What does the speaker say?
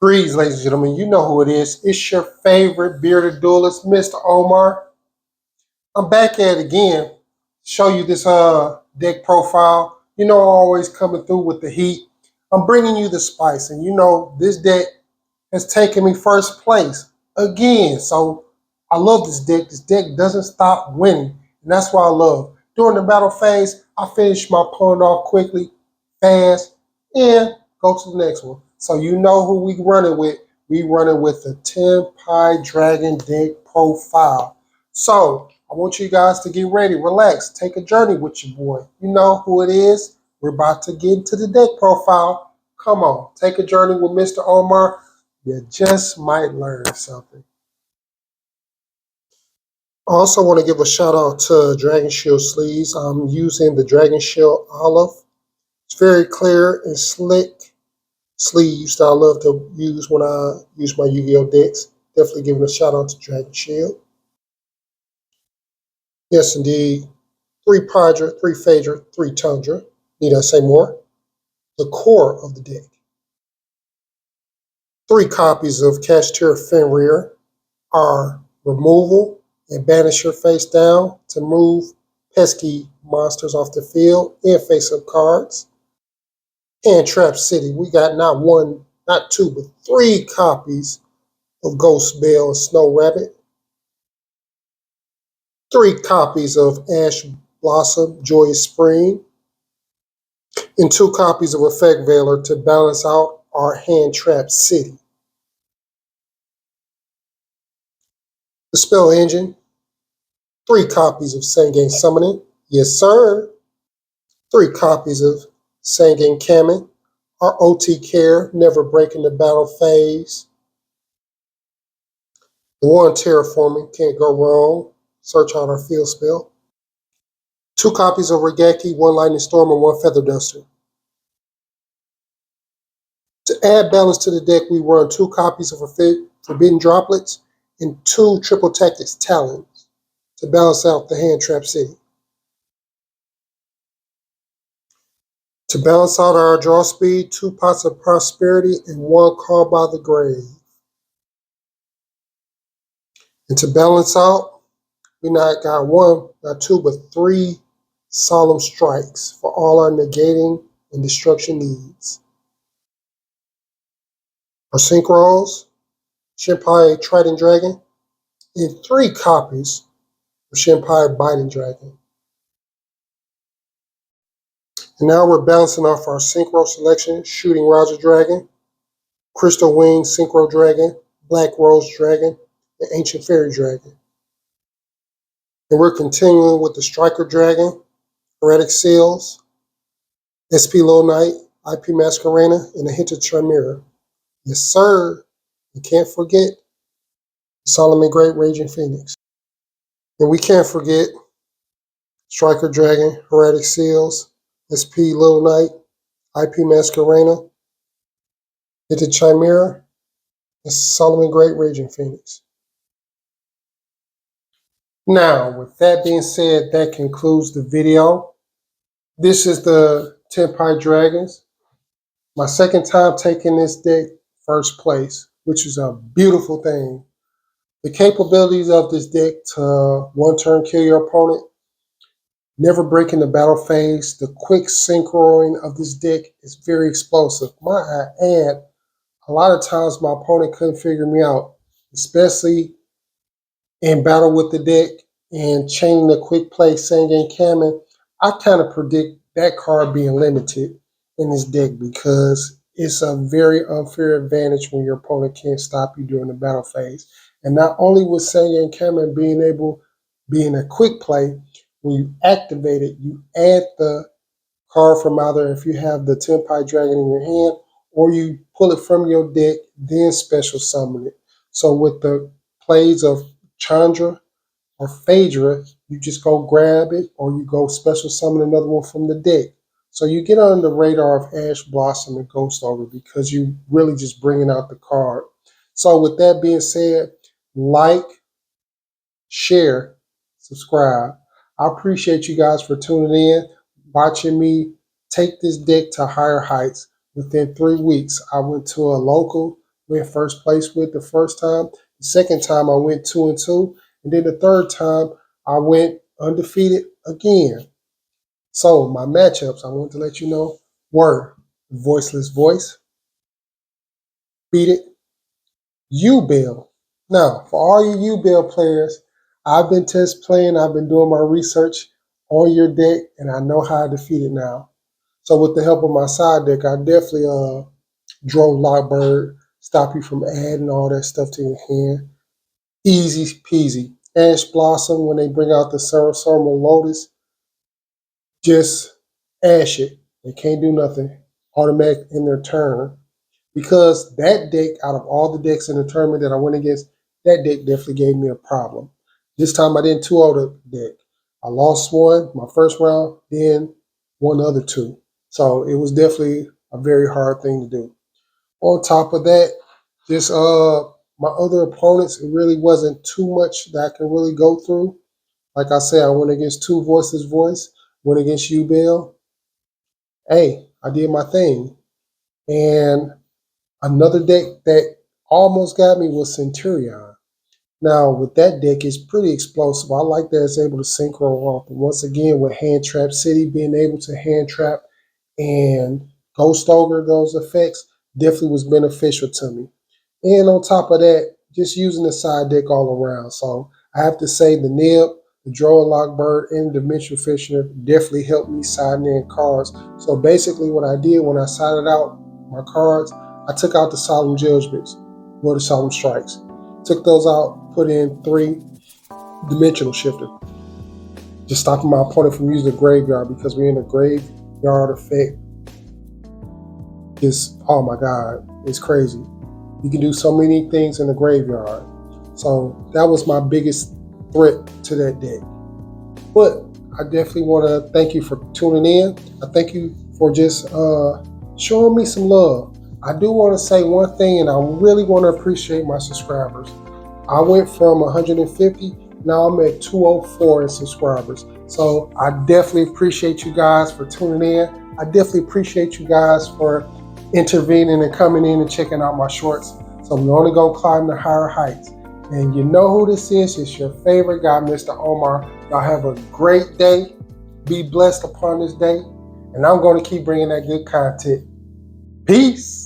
Greetings, ladies and gentlemen. You know who it is. It's your favorite bearded duelist, Mr. Omar. I'm back at it again. Show you this deck profile. You know I'm always coming through with the heat. I'm bringing you the spice, and you know this deck has taken me first place again. So I love this deck. This deck doesn't stop winning, and that's why I love. During the battle phase, I finish my opponent off quickly, fast, and go to the next one. So you know who we running with. We running with the Tenpai Dragon deck profile. So I want you guys to get ready, relax, take a journey with your boy. You know who it is. We're about to get into the deck profile. Come on, take a journey with Mr. Omar. You just might learn something. I also want to give a shout out to Dragon Shield sleeves. I'm using the Dragon Shield Olive. It's very clear and slick sleeves that I love to use when I use my Yu-Gi-Oh decks. Definitely giving a shout out to Dragon Shield. Yes, indeed. 3 Padra, 3 Phaedra, 3 Tundra. Need I say more? The core of the deck. 3 copies of Cashier Fenrir are removal and banish your face down to move pesky monsters off the field and face-up cards. And Trap City, we got not 1, not 2, but 3 copies of Ghost Bell and Snow Rabbit. 3 copies of Ash Blossom, Joyous Spring. And 2 copies of Effect Veiler to balance out our Hand Trap City. The Spell Engine, 3 copies of Sangane Summoning. Yes, sir. 3 copies of Sangin Kamen, our OT Care, never breaking the battle phase. The 1 Terraforming, can't go wrong. Search out our field spell. 2 copies of Regeki, 1 Lightning Storm, and 1 Feather Duster. To add balance to the deck, we run 2 copies of Forbidden Droplets and 2 Triple Tactics Talons to balance out the Hand Trap City. To balance out our draw speed, 2 Pots of Prosperity and 1 Call by the Grave. And to balance out, we not got 1, not 2, but 3 Solemn Strikes for all our negating and destruction needs. Our synchros, Tenpai Trident Dragon, and 3 copies of Tenpai Biting Dragon. And now we're balancing off our synchro selection, Shooting Roger Dragon, Crystal Wing Synchro Dragon, Black Rose Dragon, and Ancient Fairy Dragon. And we're continuing with the Striker Dragon, Heretic Seals, SP Low Knight, IP Masquerena, and a hint of Chimera. Yes, sir. You can't forget Solomon Great Raging Phoenix. And we can't forget Striker Dragon, Heretic Seals, SP Little Knight, IP Masquerena, Hit Chimera, and Solomon Great Raging Phoenix. Now, with that being said, that concludes the video. This is the Tenpai Dragons. My second time taking this deck first place, which is a beautiful thing. The capabilities of this deck to 1 turn kill your opponent, never breaking the battle phase. The quick synchroing of this deck is very explosive. Might I add, a lot of times my opponent couldn't figure me out, especially in battle with the deck and chaining the quick play Sangin Kamen. I kind of predict that card being limited in this deck because it's a very unfair advantage when your opponent can't stop you during the battle phase. And not only with Sangin Kamen being a quick play, when you activate it, you add the card from either if you have the Tenpai Dragon in your hand or you pull it from your deck, then special summon it. So with the plays of Chandra or Phaedra, you just go grab it or you go special summon another one from the deck. So you get on the radar of Ash Blossom and Ghost Ogre because you really just bringing out the card. So with that being said, like, share, subscribe. I appreciate you guys for tuning in, watching me take this deck to higher heights. Within 3 weeks, I went to a local went first place with the first time. The second time I went 2-2. And then the third time I went undefeated again. So my matchups, I want to let you know, were Voiceless Voice, Beat It, U-Bill. Now, for all you U-Bill players, I've been test playing, I've been doing my research on your deck, and I know how to defeat it now. So with the help of my side deck, I definitely drove Lockbird, stop you from adding all that stuff to your hand. Easy peasy. Ash Blossom, when they bring out the Summer Lotus, just ash it. They can't do nothing. Automatic in their turn. Because that deck, out of all the decks in the tournament that I went against, that deck definitely gave me a problem. This time I didn't 2-0 the deck. I lost one my first round, then won the other two. So it was definitely a very hard thing to do. On top of that, just my other opponents, it really wasn't too much that I can really go through. Like I said, I went against two Voices Voice, went against you, Bill. Hey, I did my thing. And another deck that almost got me was Centurion. Now, with that deck, it's pretty explosive. I like that it's able to synchro off. And once again, with Hand Trap City being able to hand trap and Ghost Ogre, those effects definitely was beneficial to me. And on top of that, just using the side deck all around. So I have to say the Nib, the Droll Lockbird, and the Dimensional Fisher definitely helped me siding in cards. So basically what I did when I sided out my cards, I took out the Solemn Judgments, or the Solemn Strikes. Took those out, put in 3 Dimensional Shifter. Just stopping my opponent from using the graveyard because we're in a graveyard effect. Just, oh my God, it's crazy. You can do so many things in the graveyard. So that was my biggest threat to that deck. But I definitely want to thank you for tuning in. I thank you for just showing me some love. I do want to say one thing, and I really want to appreciate my subscribers. I went from 150, now I'm at 204 in subscribers. So I definitely appreciate you guys for tuning in. I definitely appreciate you guys for intervening and coming in and checking out my shorts. So we're only going to climb the higher heights. And you know who this is. It's your favorite guy, Mr. Omar. Y'all have a great day. Be blessed upon this day. And I'm going to keep bringing that good content. Peace.